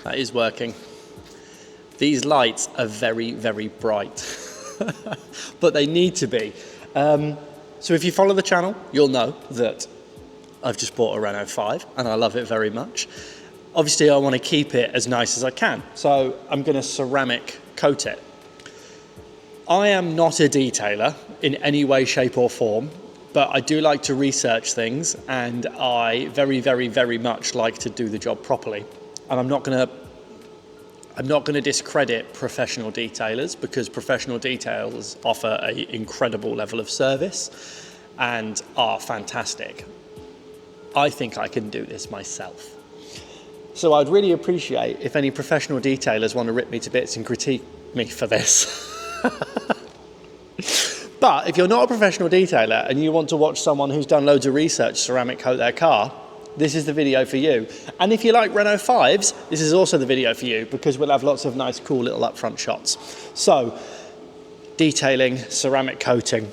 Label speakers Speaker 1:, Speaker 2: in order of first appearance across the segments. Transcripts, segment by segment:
Speaker 1: That is working. These lights are very, very bright, but they need to be. So if you follow the channel, you'll know that I've just bought a Renault 5 and I love it very much. Obviously, I want to keep it as nice as I can, so I'm going to ceramic coat it. I am not a detailer in any way, shape or form, but I do like to research things, and I very, very, very much like to do the job properly. And I'm not going to discredit professional detailers, because professional detailers offer an incredible level of service and are fantastic. I think I can do this myself. So I'd really appreciate if any professional detailers want to rip me to bits and critique me for this. But if you're not a professional detailer and you want to watch someone who's done loads of research ceramic coat their car, this is the video for you. And if you like Renault 5s, this is also the video for you, because we'll have lots of nice, cool little upfront shots. So, detailing, ceramic coating,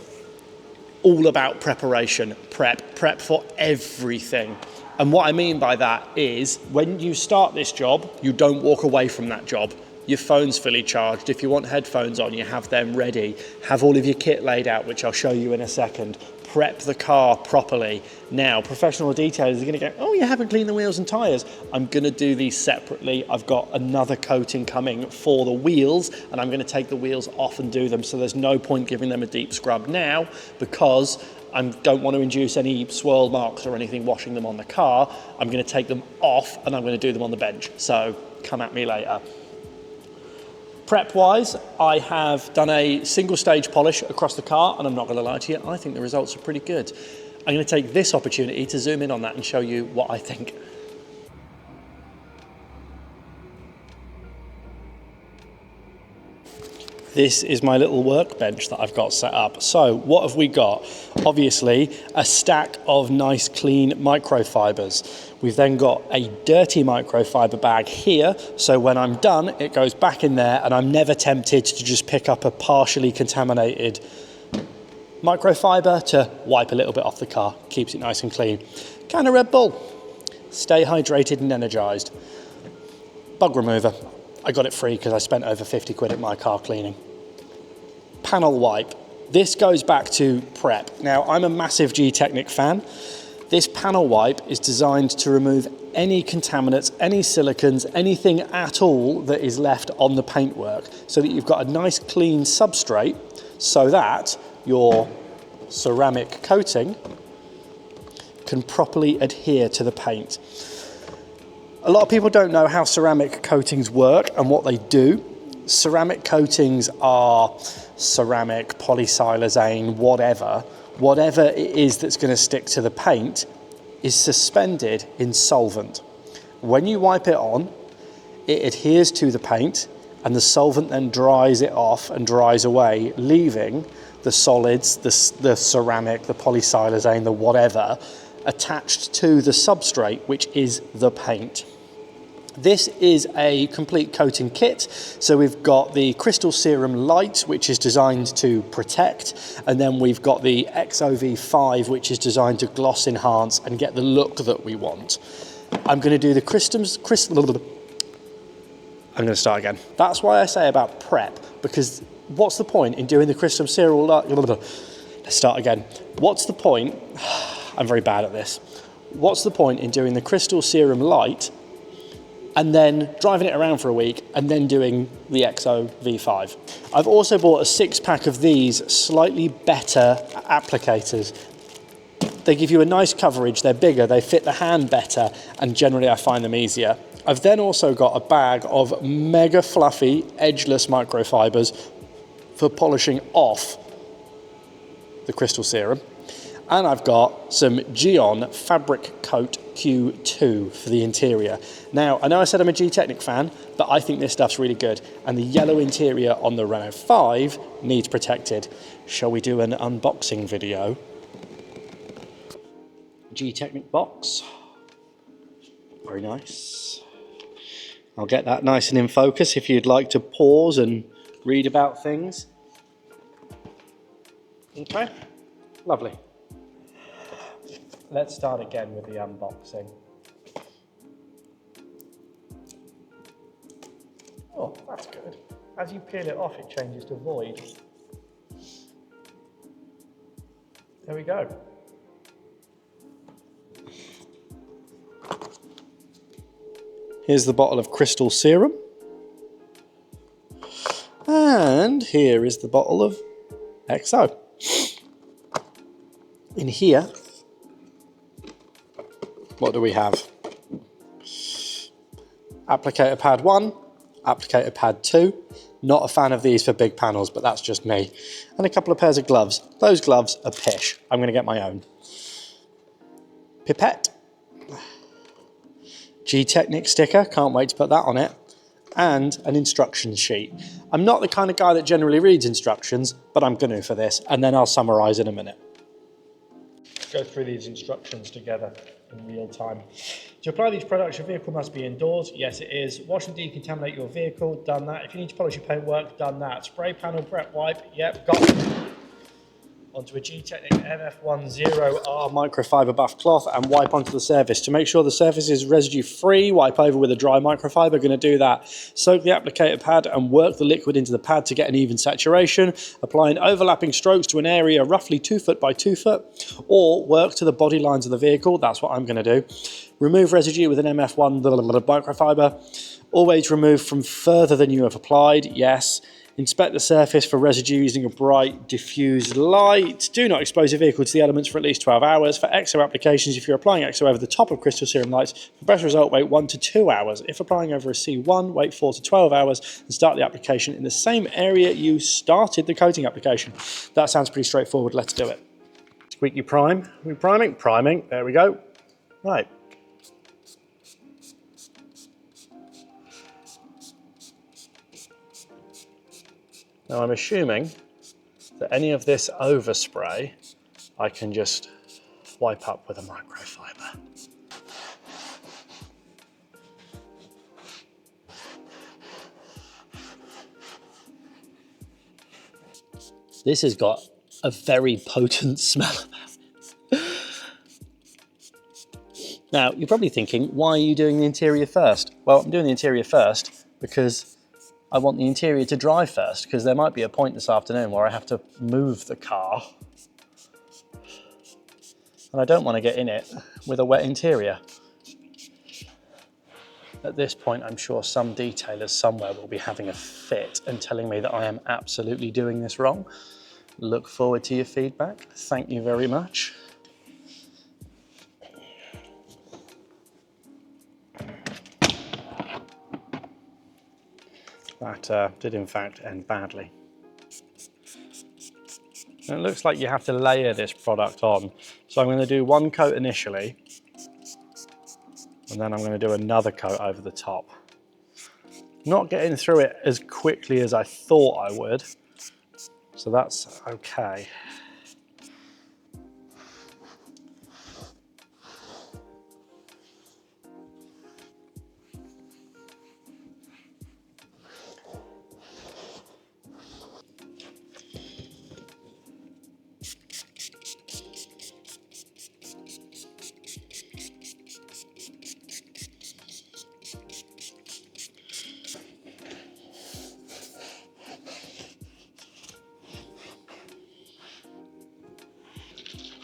Speaker 1: all about preparation, prep for everything. And what I mean by that is, when you start this job, you don't walk away from that job. Your phone's fully charged. If you want headphones on, you have them ready. Have all of your kit laid out, which I'll show you in a second. Prep the car properly. Now, professional detailers are going to go, oh, you haven't cleaned the wheels and tyres. I'm going to do these separately. I've got another coating coming for the wheels, and I'm going to take the wheels off and do them. So there's no point giving them a deep scrub now, because I don't want to induce any swirl marks or anything washing them on the car. I'm going to take them off and I'm going to do them on the bench. So come at me later. Prep-wise, I have done a single stage polish across the car, and I'm not going to lie to you, I think the results are pretty good. I'm going to take this opportunity to zoom in on that and show you what I think. This is my little workbench that I've got set up. So what have we got? Obviously, a stack of nice clean microfibers. We've then got a dirty microfiber bag here. So when I'm done, it goes back in there, and I'm never tempted to just pick up a partially contaminated microfiber to wipe a little bit off the car. Keeps it nice and clean. Can of Red Bull. Stay hydrated and energized. Bug remover. I got it free because I spent over 50 quid at my car cleaning. Panel wipe. This goes back to prep. Now, I'm a massive Gtechniq fan. This panel wipe is designed to remove any contaminants, any silicons, anything at all that is left on the paintwork, so that you've got a nice clean substrate, so that your ceramic coating can properly adhere to the paint. A lot of people don't know how ceramic coatings work and what they do. Ceramic coatings are ceramic, polysiloxane, whatever it is that's going to stick to the paint is suspended in solvent. When you wipe it on, it adheres to the paint, and the solvent then dries it off and dries away, leaving the solids, the ceramic, the polysiloxane, the whatever, attached to the substrate, which is the paint. This is a complete coating kit. So we've got the Crystal Serum Light, which is designed to protect, and then we've got the XOV5, which is designed to gloss enhance and get the look that we want. I'm going to do the I'm going to start again. That's why I say about prep, because what's the point in doing the Crystal Serum Light? Let's start again. What's the point? I'm very bad at this. What's the point in doing the Crystal Serum Light and then driving it around for a week and then doing the XO V5? I've also bought a 6-pack of these slightly better applicators. They give you a nice coverage, they're bigger, they fit the hand better, and generally I find them easier. I've then also got a bag of mega fluffy, edgeless microfibers for polishing off the Crystal Serum. And I've got some Geon Fabric Coat Q2 for the interior. Now, I know I said I'm a Gtechniq fan, but I think this stuff's really good. And the yellow interior on the Renault 5 needs protected. Shall we do an unboxing video? Gtechniq box. Very nice. I'll get that nice and in focus if you'd like to pause and read about things. Okay, lovely. Let's start again with the unboxing. Oh, that's good. As you peel it off, it changes to void. There we go. Here's the bottle of Crystal Serum. And here is the bottle of XO. In here, what do we have? Applicator pad 1, applicator pad 2. Not a fan of these for big panels, but that's just me. And a couple of pairs of gloves. Those gloves are pish. I'm going to get my own. Pipette. Gtechniq sticker, can't wait to put that on it. And an instruction sheet. I'm not the kind of guy that generally reads instructions, but I'm going to for this, and then I'll summarise in a minute. Let's go through these instructions together in real time. To apply these products, your vehicle must be indoors. Yes, it is. Wash and decontaminate your vehicle. Done that. If you need to polish your paintwork, done that. Spray panel prep wipe. Yep, got it. Onto a Gtechniq MF10R microfiber buff cloth and wipe onto the surface. To make sure the surface is residue free, wipe over with a dry microfiber. Going to do that. Soak the applicator pad and work the liquid into the pad to get an even saturation. Applying overlapping strokes to an area roughly 2 foot by 2 foot, or work to the body lines of the vehicle. That's what I'm going to do. Remove residue with an MF1 microfiber. Always remove from further than you have applied. Yes. Inspect the surface for residue using a bright diffused light. Do not expose your vehicle to the elements for at least 12 hours. For XO applications, if you're applying XO over the top of Crystal Serum lights, for best result, wait 1 to 2 hours. If applying over a C1, wait 4 to 12 hours and start the application in the same area you started the coating application. That sounds pretty straightforward. Let's do it. Squeaky prime. Are we priming? Priming. There we go. Right. Now I'm assuming that any of this overspray I can just wipe up with a microfiber. This has got a very potent smell about it. Now you're probably thinking, why are you doing the interior first? Well, I'm doing the interior first because I want the interior to dry first, because there might be a point this afternoon where I have to move the car. And I don't want to get in it with a wet interior. At this point, I'm sure some detailers somewhere will be having a fit and telling me that I am absolutely doing this wrong. Look forward to your feedback. Thank you very much. That did in fact end badly. And it looks like you have to layer this product on. So I'm going to do one coat initially, and then I'm going to do another coat over the top. Not getting through it as quickly as I thought I would, so that's okay.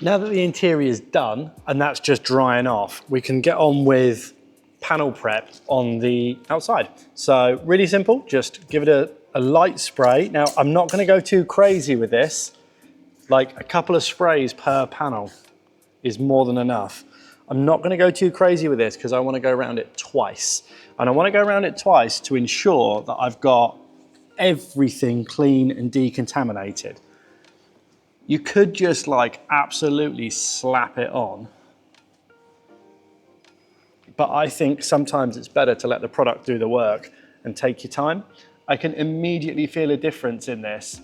Speaker 1: Now that the interior is done, and that's just drying off, we can get on with panel prep on the outside. So really simple, just give it a light spray. Now I'm not going to go too crazy with this, like a couple of sprays per panel is more than enough. I'm not going to go too crazy with this because I want to go around it twice. And I want to go around it twice to ensure that I've got everything clean and decontaminated. You could just like absolutely slap it on. But I think sometimes it's better to let the product do the work and take your time. I can immediately feel a difference in this.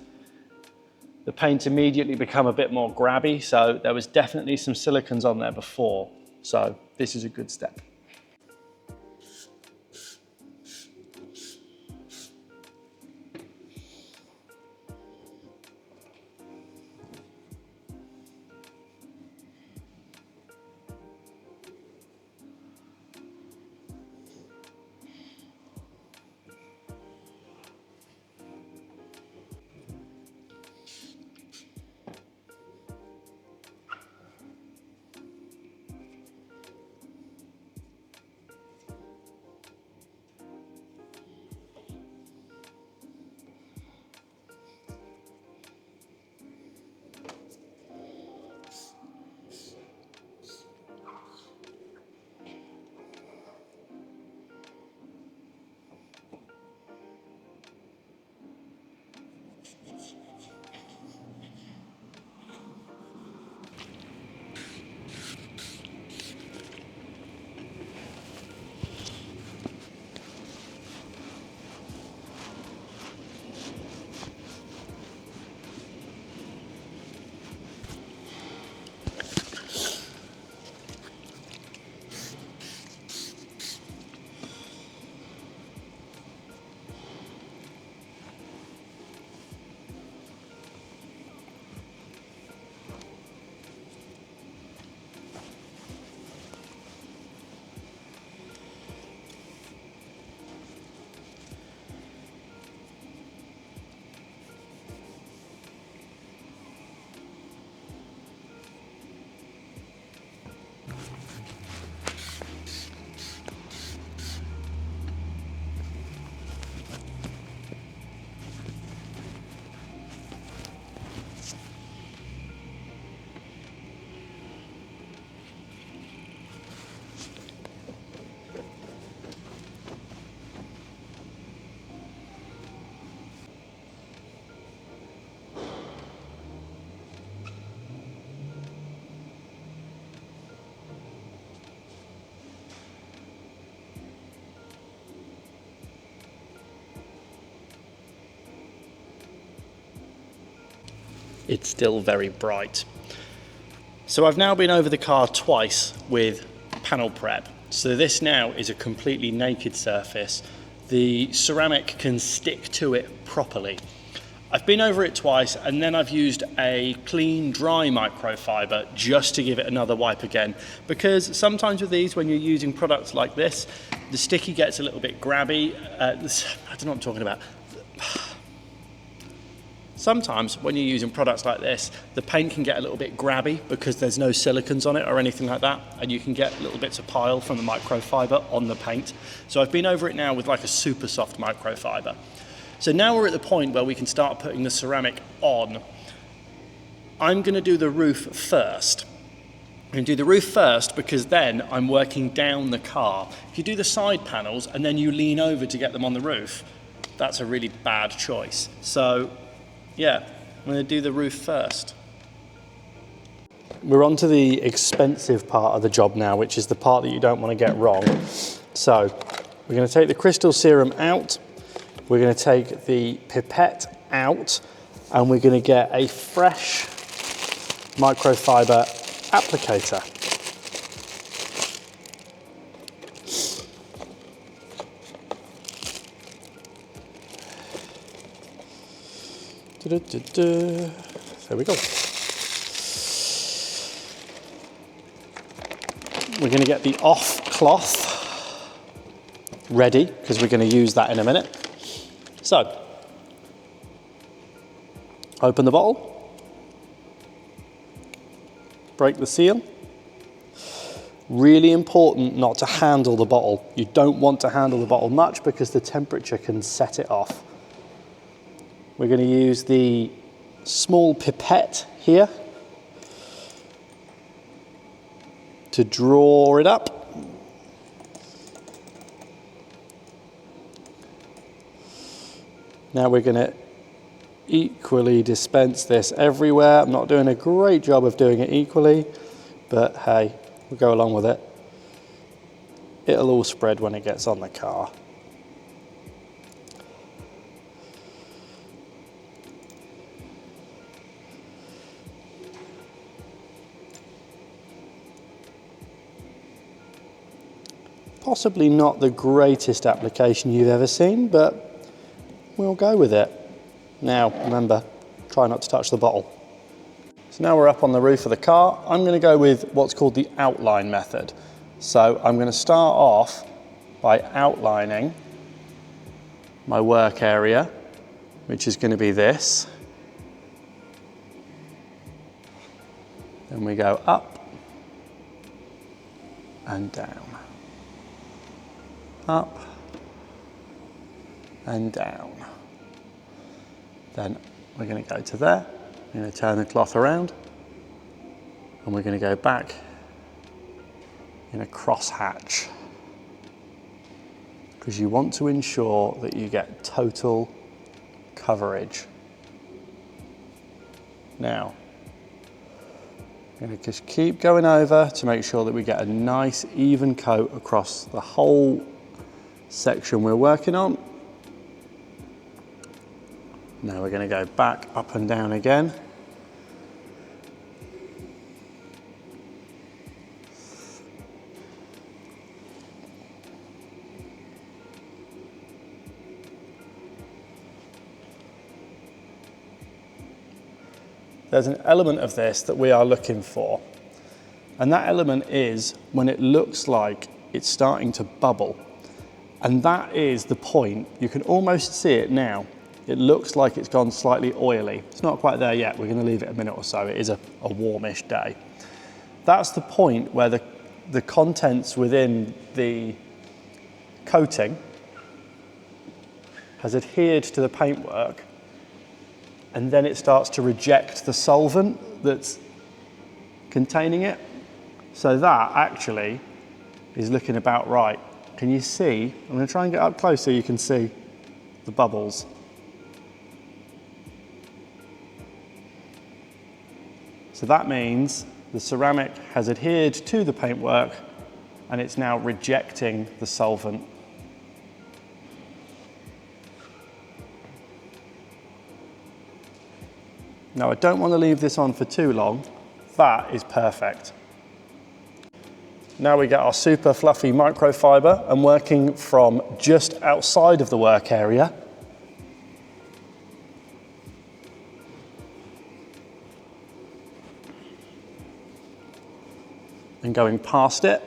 Speaker 1: The paint immediately become a bit more grabby, so there was definitely some silicons on there before. So this is a good step. it's still very bright. So I've now been over the car twice with panel prep. So this now is a completely naked surface. The ceramic can stick to it properly. I've been over it twice, and then I've used a clean, dry microfiber just to give it another wipe again. Because sometimes with these, when you're using products like this, the sticky gets a little bit grabby. I don't know what I'm talking about. Sometimes when you're using products like this, the paint can get a little bit grabby because there's no silicons on it or anything like that, and you can get little bits of pile from the microfiber on the paint. So I've been over it now with like a super soft microfiber. So now we're at the point where we can start putting the ceramic on. I'm going to do the roof first. I'm going to do the roof first because then I'm working down the car. If you do the side panels and then you lean over to get them on the roof, that's a really bad choice. So yeah, I'm going to do the roof first. We're on to the expensive part of the job now, which is the part that you don't want to get wrong. So we're going to take the crystal serum out. We're going to take the pipette out, and we're going to get a fresh microfiber applicator. There we go. We're going to get the off cloth ready because we're going to use that in a minute. So, open the bottle, break the seal. Really important not to handle the bottle. You don't want to handle the bottle much because the temperature can set it off. We're going to use the small pipette here to draw it up. Now we're going to equally dispense this everywhere. I'm not doing a great job of doing it equally, but hey, we'll go along with it. It'll all spread when it gets on the car. Possibly not the greatest application you've ever seen, but we'll go with it. Now, remember, try not to touch the bottle. So now we're up on the roof of the car. I'm going to go with what's called the outline method. So I'm going to start off by outlining my work area, which is going to be this. Then we go up and down. Up and down. Then we're going to go to there, we're going to turn the cloth around, and we're going to go back in a cross hatch, because you want to ensure that you get total coverage. Now, I'm going to just keep going over to make sure that we get a nice even coat across the whole section we're working on. Now we're going to go back up and down again. There's an element of this that we are looking for, and that element is when it looks like it's starting to bubble. And that is the point. You can almost see it now. It looks like it's gone slightly oily. It's not quite there yet. We're going to leave it a minute or so. It is a warmish day. That's the point where the contents within the coating has adhered to the paintwork, and then it starts to reject the solvent that's containing it. So that actually is looking about right. Can you see? I'm going to try and get up close so you can see the bubbles. So that means the ceramic has adhered to the paintwork and it's now rejecting the solvent. Now I don't want to leave this on for too long. That is perfect. Now we get our super fluffy microfiber. I'm working from just outside of the work area. And going past it.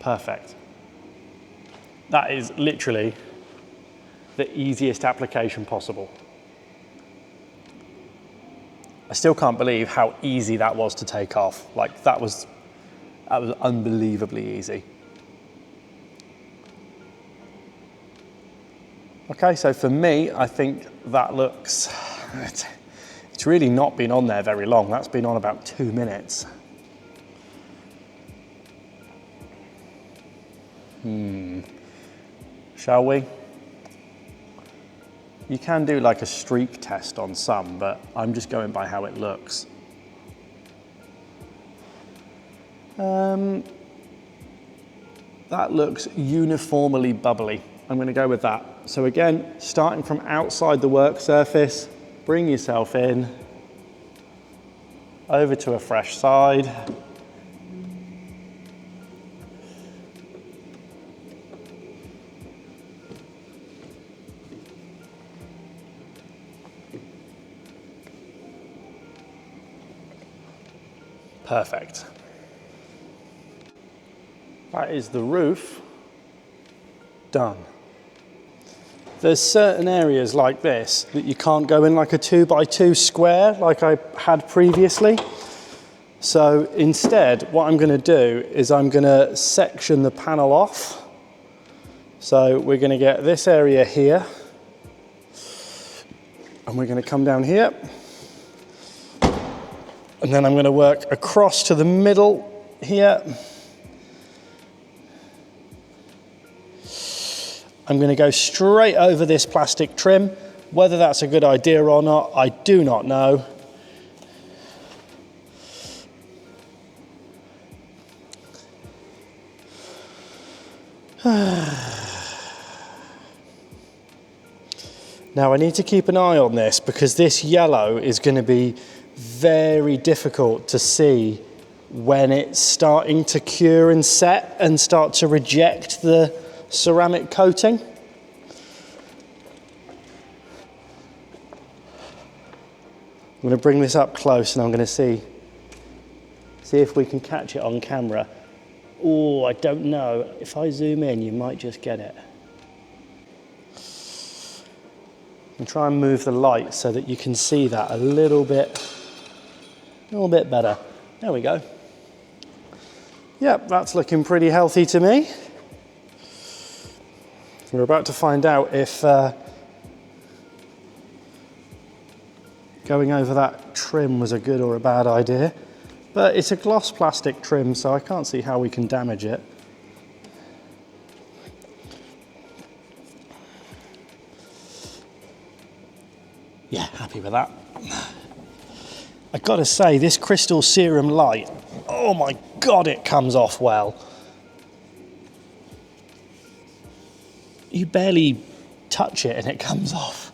Speaker 1: Perfect. That is literally the easiest application possible. I still can't believe how easy that was to take off. Like that was unbelievably easy. Okay, so for me, I think that looks, it's really not been on there very long. That's been on about 2 minutes. Shall we? You can do like a streak test on some, but I'm just going by how it looks. That looks uniformly bubbly. I'm going to go with that. So again, starting from outside the work surface, bring yourself in, over to a fresh side. Perfect. That is the roof done. There's certain areas like this that you can't go in like a 2x2 square like I had previously. So instead, what I'm going to do is I'm going to section the panel off. So we're going to get this area here, and we're going to come down here. And then I'm going to work across to the middle here. I'm going to go straight over this plastic trim. Whether that's a good idea or not, I do not know. Now I need to keep an eye on this because this yellow is going to be very difficult to see when it's starting to cure and set and start to reject the ceramic coating. I'm going to bring this up close and I'm going to see if we can catch it on camera. Oh, I don't know. If I zoom in, you might just get it. And try and move the light so that you can see that a little bit better. There we go. Yep, that's looking pretty healthy to me. We're about to find out if going over that trim was a good or a bad idea. But it's a gloss plastic trim, so I can't see how we can damage it. Yeah, happy with that. I gotta say, this Crystal Serum light, oh my God, it comes off well. You barely touch it and it comes off.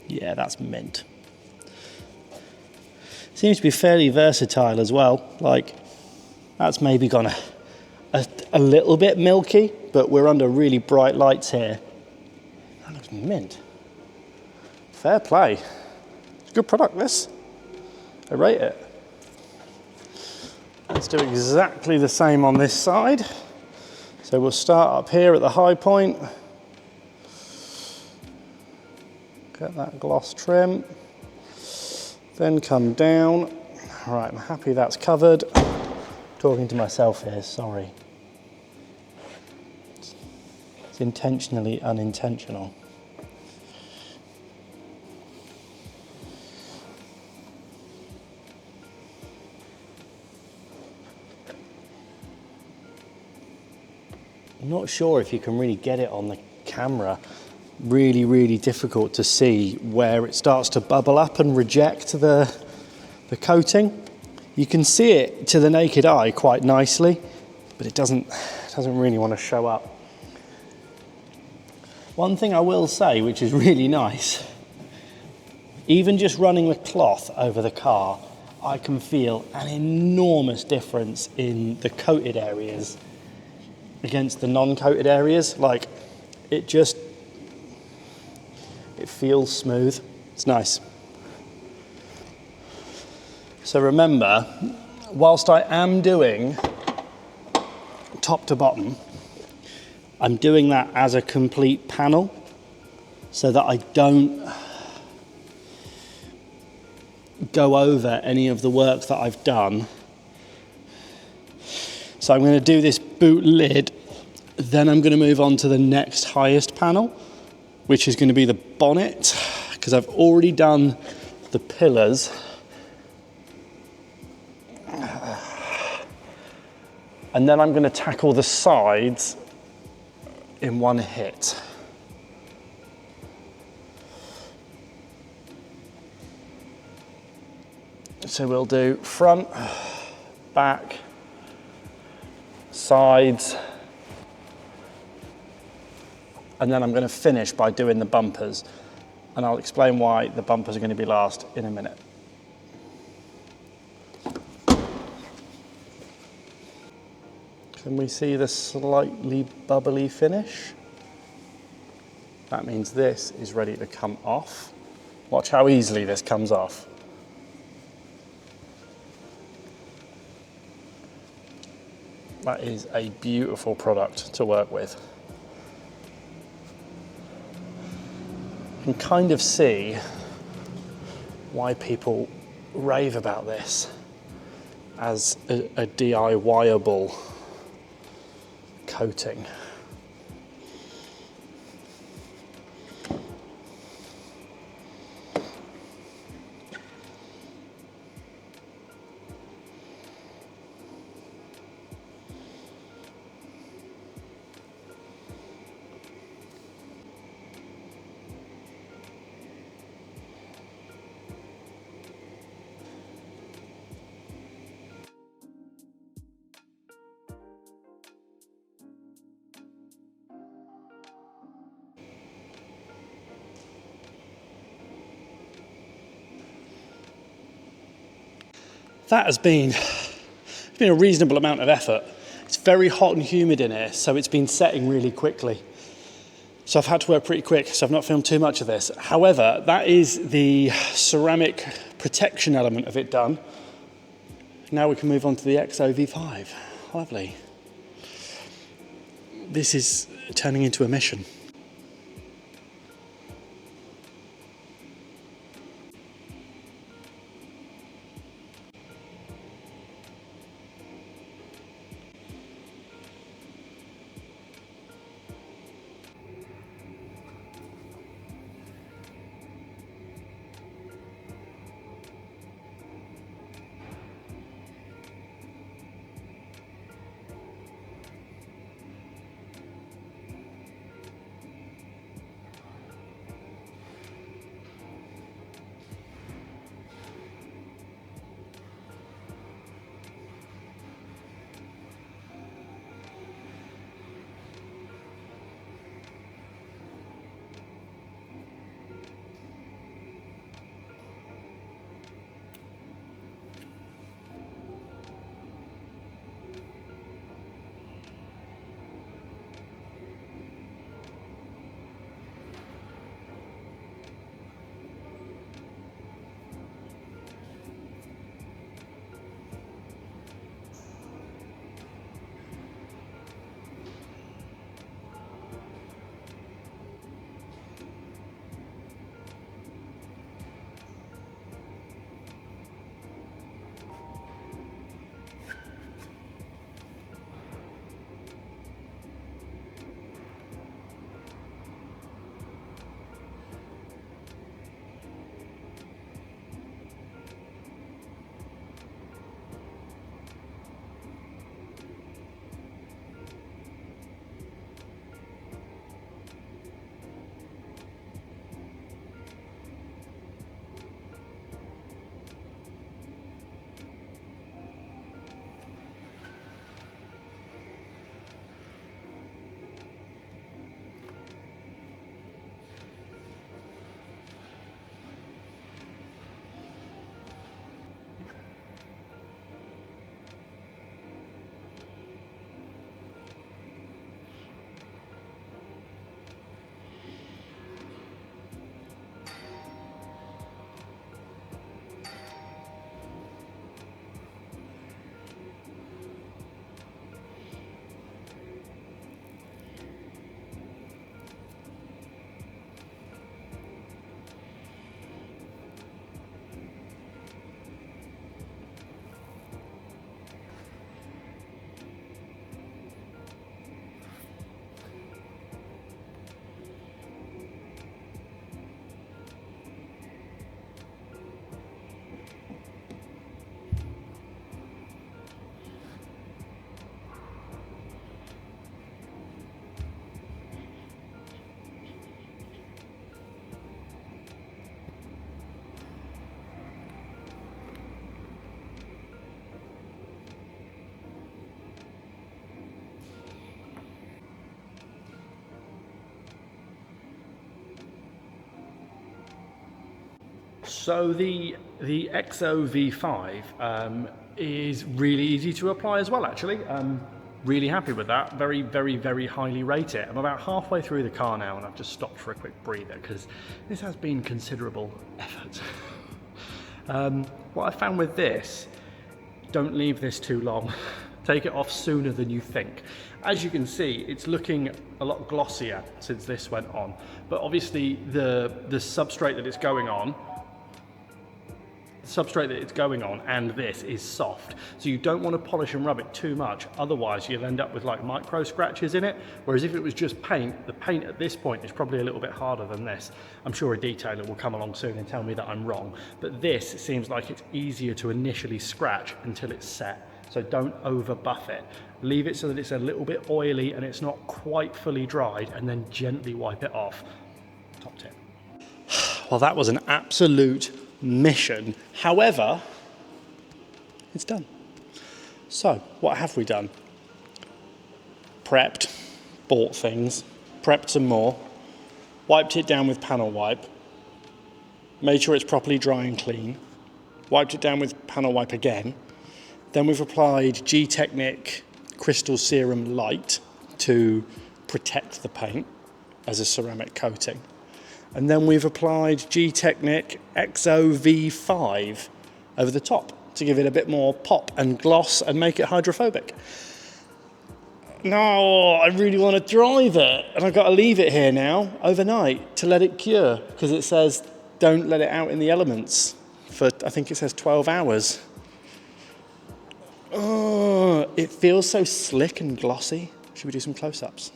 Speaker 1: Yeah, that's mint. Seems to be fairly versatile as well. Like, that's maybe gone a little bit milky, but we're under really bright lights here. That looks mint. Fair play. It's a good product, this. I rate it. Let's do exactly the same on this side. So we'll start up here at the high point. Get that gloss trim. Then come down. Right, I'm happy that's covered. Talking to myself here, sorry. It's intentionally unintentional. I'm not sure if you can really get it on the camera. really, really difficult to see where it starts to bubble up and reject the coating. You can see it to the naked eye quite nicely, but it doesn't really want to show up. One thing I will say, which is really nice, even just running the cloth over the car, I can feel an enormous difference in the coated areas against the non-coated areas. Like, it feels smooth. It's nice. So remember, whilst I am doing top to bottom, I'm doing that as a complete panel so that I don't go over any of the work that I've done. So I'm going to do this boot lid, then I'm going to move on to the next highest panel, which is going to be the bonnet, because I've already done the pillars. And then I'm going to tackle the sides in one hit. So we'll do front, back, sides, and then I'm going to finish by doing the bumpers. And I'll explain why the bumpers are going to be last in a minute. Can we see the slightly bubbly finish? That means this is ready to come off. Watch how easily this comes off. That is a beautiful product to work with. You can kind of see why people rave about this as a DIY-able coating. That has been a reasonable amount of effort. It's very hot and humid in here, so it's been setting really quickly. So I've had to work pretty quick, so I've not filmed too much of this. However, that is the ceramic protection element of it done. Now we can move on to the XOV5. Lovely. This is turning into a mission. So the XO-V5 is really easy to apply as well, actually. Really happy with that. Very, very, very highly rate it. I'm about halfway through the car now and I've just stopped for a quick breather because this has been considerable effort. What I found with this, don't leave this too long. Take it off sooner than you think. As you can see, it's looking a lot glossier since this went on, but obviously the substrate that it's going on, and this is soft, so you don't want to polish and rub it too much, otherwise you'll end up with like micro scratches in it, whereas if it was just paint, the paint at this point is probably a little bit harder than this. I'm sure a detailer will come along soon and tell me that I'm wrong, but this seems like it's easier to initially scratch until it's set, so don't over buff it. Leave it so that it's a little bit oily and it's not quite fully dried, and then gently wipe it off. Top tip. Well, that was an absolute mission. However, it's done. So what have we done? Prepped, bought things, prepped some more, wiped it down with panel wipe, made sure it's properly dry and clean, wiped it down with panel wipe again. Then we've applied Gtechniq Crystal Serum Light to protect the paint as a ceramic coating. And then we've applied Gtechniq XO-V5 over the top to give it a bit more pop and gloss and make it hydrophobic. No, I really want to drive it, and I've got to leave it here now overnight to let it cure, because it says don't let it out in the elements for, I think it says 12 hours. Oh, it feels so slick and glossy. Should we do some close-ups?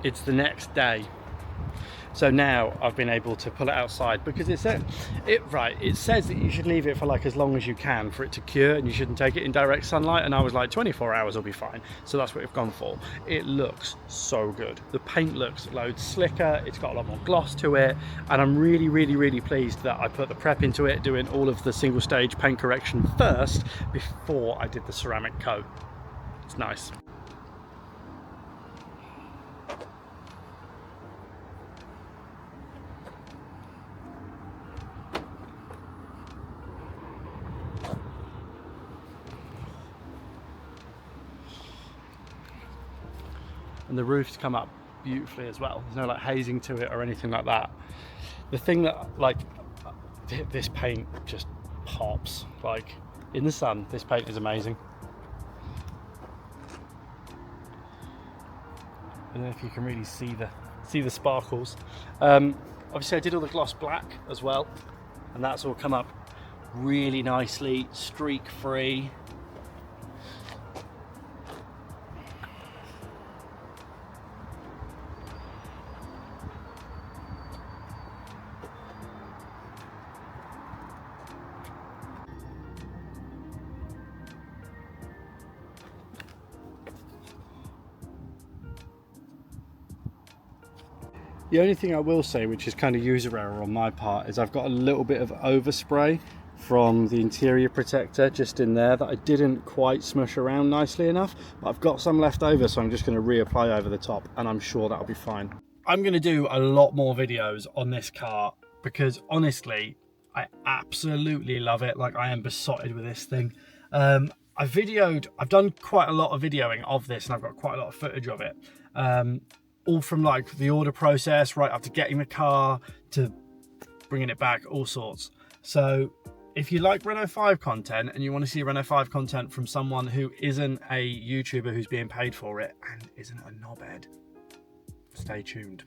Speaker 1: It's the next day. So now I've been able to pull it outside, because it says that you should leave it for like as long as you can for it to cure, and you shouldn't take it in direct sunlight, and I was like 24 hours will be fine. So that's what we've gone for. It looks so good. The paint looks loads slicker, it's got a lot more gloss to it, and I'm really, really, really pleased that I put the prep into it, doing all of the single stage paint correction first before I did the ceramic coat. It's nice. And the roof's come up beautifully as well. There's no like hazing to it or anything like that. The thing that, like, this paint just pops. Like, in the sun, this paint is amazing. I don't know if you can really see the sparkles. Obviously I did all the gloss black as well, and that's all come up really nicely, streak free. The only thing I will say, which is kind of user error on my part, is I've got a little bit of overspray from the interior protector just in there that I didn't quite smush around nicely enough, but I've got some left over, so I'm just going to reapply over the top, and I'm sure that'll be fine. I'm going to do a lot more videos on this car because honestly, I absolutely love it. Like, I am besotted with this thing. I've done quite a lot of videoing of this, and I've got quite a lot of footage of it.
Speaker 2: all from like the order process, right up to getting the car, to bringing it back, all sorts. So if you like Renault 5 content and you want to see Renault 5 content from someone who isn't a YouTuber who's being paid for it and isn't a knobhead, stay tuned.